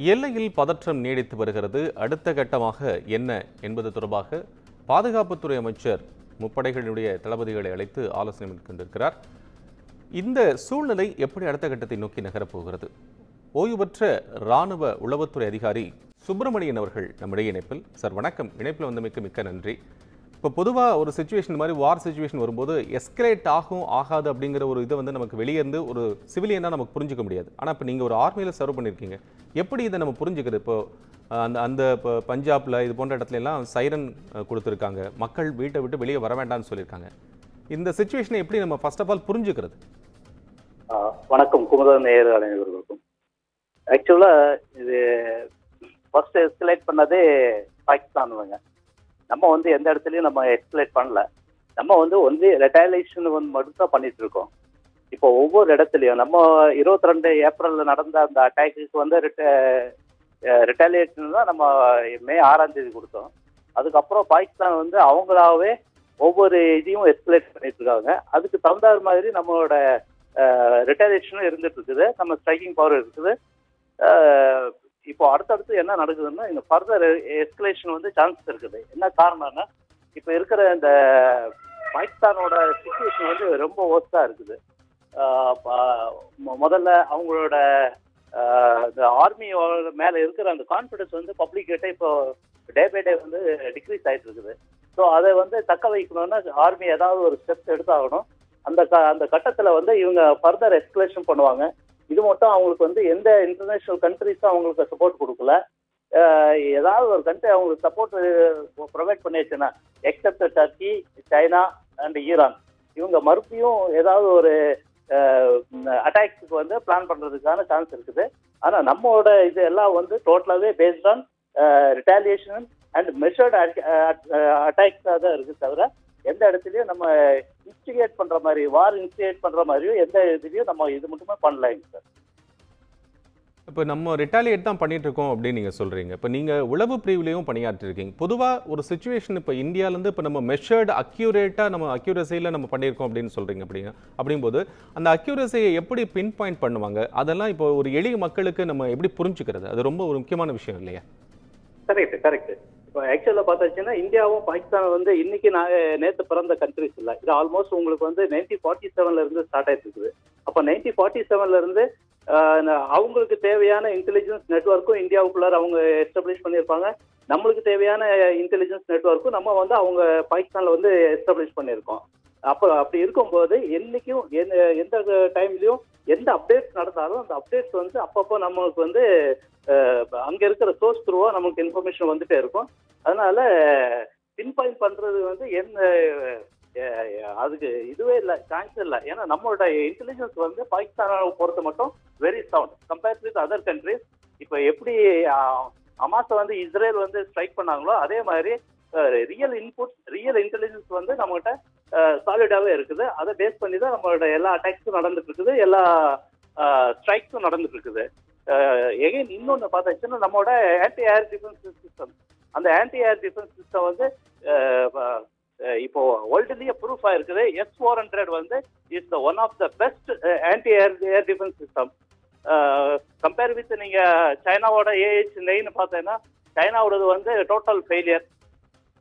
எல்லையில் பதற்றம் நீடித்து வருகிறது. அடுத்த கட்டமாக என்ன என்பது தொடர்பாக பாதுகாப்புத்துறை அமைச்சர் முப்படைகளுடைய தளபதிகளை அழைத்து ஆலோசனை மேற்கொண்டிருக்கிறார். இந்த சூழ்நிலை எப்படி அடுத்த கட்டத்தை நோக்கி நகரப்போகிறது? ஓய்வு பெற்ற இராணுவ உளவுத்துறை அதிகாரி சுப்பிரமணியன் அவர்கள் நம்முடைய இணைப்பில். சார் வணக்கம். இணைப்பில் வந்தமைக்கு மிக்க நன்றி. இப்போ பொதுவாக ஒரு சுச்சுவேஷன் மாதிரி வார் சுச்சுவேஷன் வரும்போது எஸ்கலேட் ஆகும் ஆகாது அப்படிங்கிற ஒரு இதை நமக்கு வெளியே இருந்து ஒரு சிவிலியனாக நமக்கு புரிஞ்சிக்க முடியாது. ஆனால் இப்போ நீங்கள் ஒரு ஆர்மியில் சர்வ் பண்ணியிருக்கீங்க, எப்படி இதை நம்ம புரிஞ்சுக்கிறது? இப்போ அந்த இப்போ பஞ்சாபில் இது போன்ற இடத்துல எல்லாம் சைரன் கொடுத்துருக்காங்க, மக்கள் வீட்டை விட்டு வெளியே வர வேண்டாம்னு சொல்லியிருக்காங்க. இந்த சுச்சுவேஷனை எப்படி நம்ம ஃபர்ஸ்ட் ஆஃப் ஆல் புரிஞ்சுக்கிறது? வணக்கம் குமுதன் நேயர் அனைவருக்கும். ஆக்சுவலாக இது ஃபர்ஸ்ட் எஸ்கலேட் பண்ணதே பாகிஸ்தான். நம்ம எந்த இடத்துலையும் நம்ம எஸ்கலேட் பண்ணல. நம்ம ஒன்லி ரெட்டாலியேஷன் மட்டும் தான் பண்ணிட்டு இருக்கோம். இப்போ ஒவ்வொரு இடத்துலையும் நம்ம 22 ஏப்ரல்ல நடந்த அந்த அட்டாக்கு ரிட்டாலியேஷன் தான் நம்ம மே 6ஆம் தேதி கொடுத்தோம். அதுக்கப்புறம் பாகிஸ்தான் அவங்களாவே ஒவ்வொரு இதையும் எஸ்கலேட் பண்ணிட்டு இருக்காங்க. அதுக்கு தகுந்த மாதிரி நம்மளோட ரிட்டாலியேஷனும் இருந்துட்டு இருக்குது, நம்ம ஸ்ட்ரைக்கிங் பவர் இருக்குது. இப்போ அடுத்தடுத்து என்ன நடக்குதுன்னா, இந்த ஃபர்தர் எஸ்கலேஷன் சான்சஸ் இருக்குது. என்ன காரணம்னா, இப்போ இருக்கிற இந்த பாகிஸ்தானோட சிச்சுவேஷன் ரொம்ப ஒர்ஸ்டா இருக்குது. முதல்ல அவங்களோட இந்த ஆர்மியோட மேல இருக்கிற அந்த கான்ஃபிடன்ஸ் பப்ளிக் கிட்ட இப்போ டே பை டே டிக்ரீஸ் ஆயிட்டு இருக்குது. ஸோ அதை தக்க வைக்கணும்னா ஆர்மி ஏதாவது ஒரு ஸ்டெப்ஸ் எடுத்தாகணும். அந்த கட்டத்தில் இவங்க ஃபர்தர் எஸ்கலேஷன் பண்ணுவாங்க. இது மட்டும் அவங்களுக்கு எந்த இன்டர்நேஷனல் கண்ட்ரிஸும் அவங்களுக்கு சப்போர்ட் கொடுக்கல. ஏதாவது ஒரு கண்ட்ரி அவங்களுக்கு சப்போர்ட் ப்ரொவைட் பண்ணிடுச்சுன்னா, except Turkey, China and Iran, இவங்க மறுபடியும் ஏதாவது ஒரு அட்டாக்ஸுக்கு பிளான் பண்றதுக்கான சான்ஸ் இருக்குது. ஆனா நம்மளோட இது எல்லாம் டோட்டலாவே based on retaliation and measured அட்டாக்ஸாக தான் இருக்கு. தவிர எந்த இடத்துலயும் நம்ம இன்ஸ்டிகேட் பண்ற மாதிரி, வார் இன்ஸ்டிகேட் பண்ற மாதிரியும் எந்த இதுலயும் நம்ம இது மட்டுமே பண்ணலைங்க சார். இப்போ நம்ம ரிட்டாலியேட் தான் பண்ணிட்டு இருக்கோம் அப்படின்னு நீங்கள் சொல்கிறீங்க. இப்போ நீங்கள் உளவு பிரிவுலையும் பணியாற்றிருக்கீங்க. பொதுவாக ஒரு சுச்சுவேஷன் இப்போ இந்தியாவிலேருந்து இப்போ நம்ம மெஷர்டு அக்யூரேட்டாக நம்ம அக்யூரஸியில் நம்ம பண்ணியிருக்கோம் அப்படின்னு சொல்கிறீங்க. அப்படிங்கும்போது அந்த அக்யூரஸியை எப்படி பின் பாயிண்ட் பண்ணுவாங்க? அதெல்லாம் இப்போ ஒரு எளிய மக்களுக்கு நம்ம எப்படி புரிஞ்சுக்கிறது? அது ரொம்ப ஒரு முக்கியமான விஷயம் இல்லையா? கரெக்ட். இப்போ ஆக்சுவலாக பார்த்தாச்சுன்னா, இந்தியாவும் பாகிஸ்தான் இன்னைக்கு நேற்று பிறந்த கண்ட்ரிஸ் இல்லை. இது ஆல்மோஸ்ட் உங்களுக்கு 1947 இருந்து ஸ்டார்ட் ஆயிட்டு இருக்குது. அப்போ 1947 இருந்து அவங்களுக்கு தேவையான இன்டெலிஜென்ஸ் நெட்வொர்க்கும் இந்தியாவுக்குள்ளார அவங்க எஸ்டாப்ளிஷ் பண்ணியிருப்பாங்க. நம்மளுக்கு தேவையான இன்டெலிஜென்ஸ் நெட்வொர்க்கும் நம்ம அவங்க பாகிஸ்தான்ல எஸ்டாப்ளிஷ் பண்ணியிருக்கோம். அப்படி இருக்கும்போது என்னைக்கும் எந்த டைம்லயும் எந்த அப்டேட்ஸ் நடந்தாலும் அந்த அப்டேட்ஸ் அப்பப்போ நம்மளுக்கு அங்க இருக்கிற சோர்ஸ் த்ரூவா நமக்கு இன்ஃபர்மேஷன் வந்துட்டே இருக்கும். அதனால பின் பாயிண்ட் பண்றது என்ன அதுக்கு இதுவே இல்லை, சான்ஸ் இல்லை. ஏன்னா நம்மளோட இன்டெலிஜென்ஸ் பாகிஸ்தானை பொறுத்த மட்டும் very sound compared with other countries. இப்போ எப்படி ஹமாஸை இஸ்ரேல் ஸ்ட்ரைக் பண்ணாங்களோ, அதே மாதிரி ரியல் இன்புட்ஸ், ரியல் இன்டெலிஜென்ஸ் நம்மகிட்ட சாலிடாவே இருக்குது. அதை பேஸ் பண்ணி தான் நம்மளோட எல்லா அட்டாக்ஸும் நடந்துட்டு இருக்குது, எல்லா ஸ்ட்ரைக்ஸும் நடந்துட்டு இருக்குது. எகைன் இன்னொன்று பார்த்தாச்சுன்னா, நம்மளோட ஆன்டி ஏர் டிஃபென்ஸ் சிஸ்டம், அந்த ஆன்டி ஏர் டிஃபென்ஸ் சிஸ்டம் இப்போ வேர்ல்டுலயே ப்ரூஃப் ஆயிருக்குது. S-400 is the one of the best anti air defence system. Compare with நீங்க சைனாவோட AH-9 பார்த்தீங்கன்னா, சைனாவோடது டோட்டல் ஃபெயிலியர்.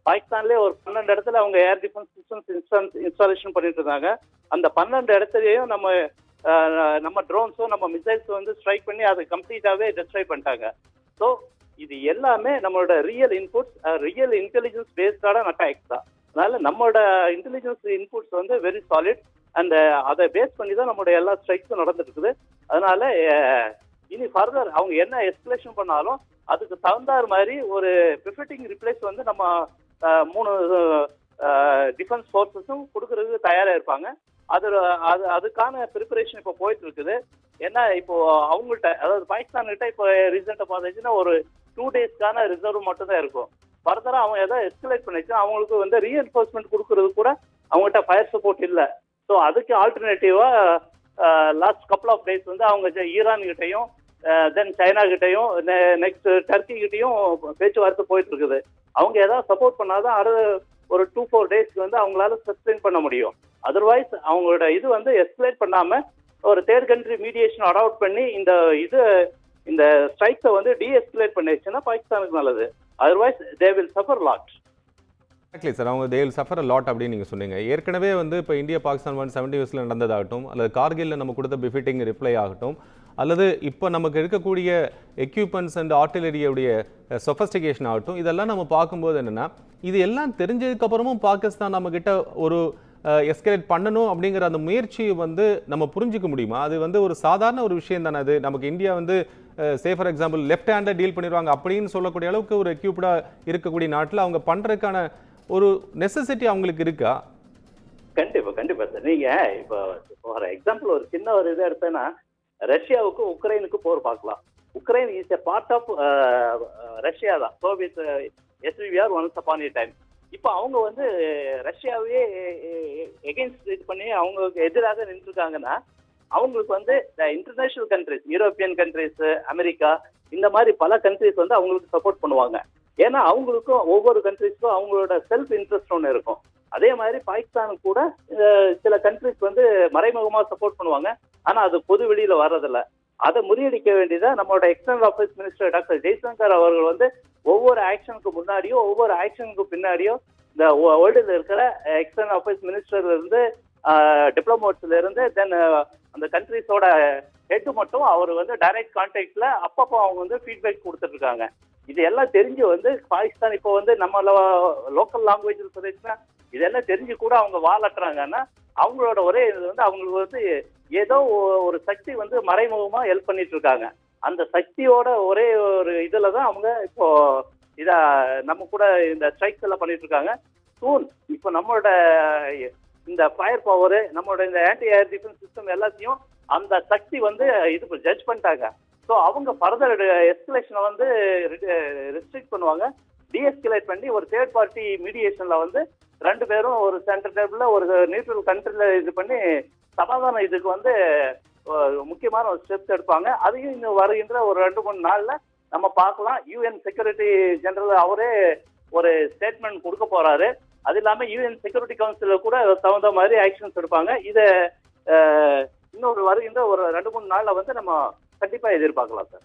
பாகிஸ்தான்லேயே ஒரு 12 இடத்துல அவங்க ஏர் டிஃபென்ஸ் சிஸ்டம்ஸ் இன்ஸ்டாலேஷன் பண்ணிட்டு இருந்தாங்க. அந்த 12 இடத்துலையும் நம்ம ட்ரோன்ஸும் நம்ம மிசைல்ஸும் ஸ்ட்ரைக் பண்ணி அதை கம்ப்ளீட்டாகவே டெஸ்ட்ராய் பண்ணிட்டாங்க. ஸோ இது எல்லாமே நம்மளோட ரியல் இன்புட்ஸ், ரியல் இன்டெலிஜென்ஸ் பேஸ்டான அட்டாக்ஸ் தான். அதனால நம்மளோட intelligence inputs very solid. And அதை பேஸ் பண்ணி தான் நம்மளோட எல்லா ஸ்ட்ரைக்ஸும் நடந்துட்டு இருக்குது. அதனால இனி ஃபர்தர் அவங்க என்ன எஸ்கலேஷன் பண்ணாலும் அதுக்கு தகுந்தார் மாதிரி ஒரு பிஃபிட்டிங் ரிப்ளேஸ் நம்ம 3 டிஃபென்ஸ் ஃபோர்ஸஸும் கொடுக்கறதுக்கு தயாரா இருப்பாங்க. அதுக்கான ப்ரிப்பரேஷன் இப்போ போயிட்டு இருக்குது. ஏன்னா இப்போ அவங்கள்ட்ட, அதாவது பாகிஸ்தான் கிட்ட இப்போ ரீசெண்டா பார்த்துச்சுன்னா ஒரு 2 டேஸ்க்கான ரிசர்வ் மட்டும் தான் இருக்கும். ஃபர்தரா அவங்க ஏதாவது எஸ்கலேட் பண்ணிச்சு அவங்களுக்கு ரீஎன்ஃபோர்ஸ்மெண்ட் கொடுக்கறது கூட அவங்ககிட்ட ஃபயர் சப்போர்ட் இல்லை. ஸோ அதுக்கு ஆல்டர்னேட்டிவா லாஸ்ட் கப்புள் ஆஃப் டேஸ் அவங்க ஈரான் கிட்டையும், தென் சைனா கிட்டையும், நெக்ஸ்ட் டர்க்கி கிட்டையும் பேச்சுவார்த்தை போயிட்டு இருக்குது. அவங்க ஏதாவது சப்போர்ட் பண்ணாதான் ஒரு 2-4 டேஸ்க்கு அவங்களால சஸ்டெயின் பண்ண முடியும். அதர்வைஸ் அவங்களோட இது எஸ்கலேட் பண்ணாம ஒரு தேர்ட் கண்ட்ரி மீடியேஷன் அடாப்ட் பண்ணி இந்த இது இந்த ஸ்ட்ரைக்ஸை வந்து டீஎஸ்கலேட் பண்ணிடுச்சுன்னா பாகிஸ்தானுக்கு நல்லது. Otherwise they will suffer lot. Exactly sir, அவங்க தே வில் சஃபர் லாட் அப்படின்னு நீங்கள் சொன்னீங்க. ஏற்கனவே வந்து இப்போ இந்தியா பாகிஸ்தான் 170 இயர்ஸில் நடந்ததாகட்டும், அல்லது கார்கிலில் நம்ம கொடுத்த பிஃபிட்டிங் ரிப்ளை ஆகட்டும், அல்லது இப்போ நமக்கு இருக்கக்கூடிய எக்யூப்மெண்ட்ஸ் அண்ட் ஆர்டிலரியுடைய சொஃபஸ்டிகேஷன் ஆகட்டும், இதெல்லாம் நம்ம பார்க்கும்போது என்னென்னா, இது எல்லாம் தெரிஞ்சதுக்கப்புறமும் பாகிஸ்தான் நம்மக்கிட்ட ஒரு எஸ்கலேட் பண்ணணும் அப்படிங்கிற அந்த முயற்சியை வந்து நம்ம புரிஞ்சிக்க முடியுமா? அது வந்து ஒரு சாதாரண ஒரு விஷயம் தானே. அது நமக்கு இந்தியா வந்து for example left handle deal பண்ணிடுவாங்க அப்படின்னு சொல்லக்கூடிய அளவுக்கு ஒரு எக்யூப்டாக இருக்கக்கூடிய நாட்டில் அவங்க பண்ணுறதுக்கான ஒரு நெசசிட்டி அவங்களுக்கு இருக்கா? கண்டிப்பா கண்டிப்பா சார். நீங்க இப்போ ஃபார் எக்ஸாம்பிள் ஒரு சின்ன ஒரு இதை எடுத்தேன்னா, ரஷ்யாவுக்கும் உக்ரைனுக்கு போர் பார்க்கலாம். Ukraine is a part of Russia தான். சோவியத் எஸ்விஆர் ஒன்ஸ் அப்பான் எ டைம். இப்போ அவங்க வந்து ரஷ்யாவே எகென்ஸ்ட் இது பண்ணி அவங்களுக்கு எதிராக நின்றுருக்காங்கன்னா, அவங்களுக்கு வந்து international countries, European countries, America, இந்த மாதிரி பல கண்ட்ரிஸ் வந்து அவங்களுக்கு சப்போர்ட் பண்ணுவாங்க. ஏன்னா அவங்களுக்கும் ஒவ்வொரு கண்ட்ரிஸ்க்கும் அவங்களோட செல்ஃப் இன்ட்ரெஸ்ட் ஒன்று இருக்கும். அதே மாதிரி பாகிஸ்தானுக்கு கூட சில கண்ட்ரிஸ் வந்து மறைமுகமாக சப்போர்ட் பண்ணுவாங்க. ஆனால் அது பொது வெளியில வர்றதில்ல. அதை முறியடிக்க வேண்டியதா நம்மளோட external affairs minister doctor Jaishankar அவர்கள் வந்து ஒவ்வொரு ஆக்ஷனுக்கு முன்னாடியோ ஒவ்வொரு ஆக்ஷனுக்கு பின்னாடியோ இந்த வேர்ல்டில் இருக்கிற எக்ஸ்டர்னல் அஃபேர்ஸ் மினிஸ்டர்ல இருந்து டிப்ளமோட்ஸ்ல இருந்து தென் அந்த கண்ட்ரிஸோட ஹெட் மட்டும் அவர் வந்து டைரக்ட் கான்டாக்ட்ல அப்பப்போ அவங்க வந்து ஃபீட்பேக் கொடுத்துட்டு இருக்காங்க. இது எல்லாம் தெரிஞ்சு வந்து பாகிஸ்தான் இப்போ வந்து நம்ம லோக்கல் லாங்குவேஜ் சொல்லிச்சுன்னா இதெல்லாம் தெரிஞ்சு கூட அவங்க வாழட்டுறாங்கன்னா, அவங்களோட ஒரே இது வந்து அவங்களுக்கு வந்து ஏதோ ஒரு சக்தி வந்து மறைமுகமா ஹெல்ப் பண்ணிட்டு இருக்காங்க. அந்த சக்தியோட ஒரே ஒரு இதுல தான் அவங்க இப்போ இத நம்ம கூட இந்த ஸ்ட்ரைக்ஸ் எல்லாம் பண்ணிட்டு இருக்காங்க. சூன் இப்போ நம்மளோட இந்த ஃபயர் பவர், நம்மளோட இந்த ஆன்டி ஏர் டிஃபென்ஸ் சிஸ்டம் எல்லாத்தையும் அந்த சக்தி வந்து இது ஜட்ஜ் பண்ணிட்டாங்க. ஸோ அவங்க ஃபர்தர் எஸ்கலேஷனை வந்து ரெஸ்ட்ரிக்ட் பண்ணுவாங்க. டீஎஸ்கலேட் பண்ணி ஒரு தேர்ட் பார்ட்டி மீடியேஷன்ல வந்து ரெண்டு பேரும் ஒரு சென்டர் டேபிள்ல ஒரு நியூட்ரல் கண்ட்ரில இது பண்ணி சமாதானம் இதுக்கு வந்து முக்கியமான ஒரு ஸ்டெப்ஸ் எடுப்பாங்க. அதையும் இன்னும் வருகின்ற ஒரு 2-3 நாள்ல நம்ம பார்க்கலாம். யூஎன் செக்யூரிட்டி ஜெனரல் அவரே ஒரு ஸ்டேட்மெண்ட் கொடுக்க போறாரு. அது இல்லாம யூஎன் செக்யூரிட்டி கவுன்சில கூட தகுந்த மாதிரி ஆக்ஷன்ஸ் எடுப்பாங்க. இதை இன்னொரு வருகின்ற ஒரு 2-3 நாள்ல வந்து நம்ம கண்டிப்பா எதிர்பார்க்கலாம் சார்.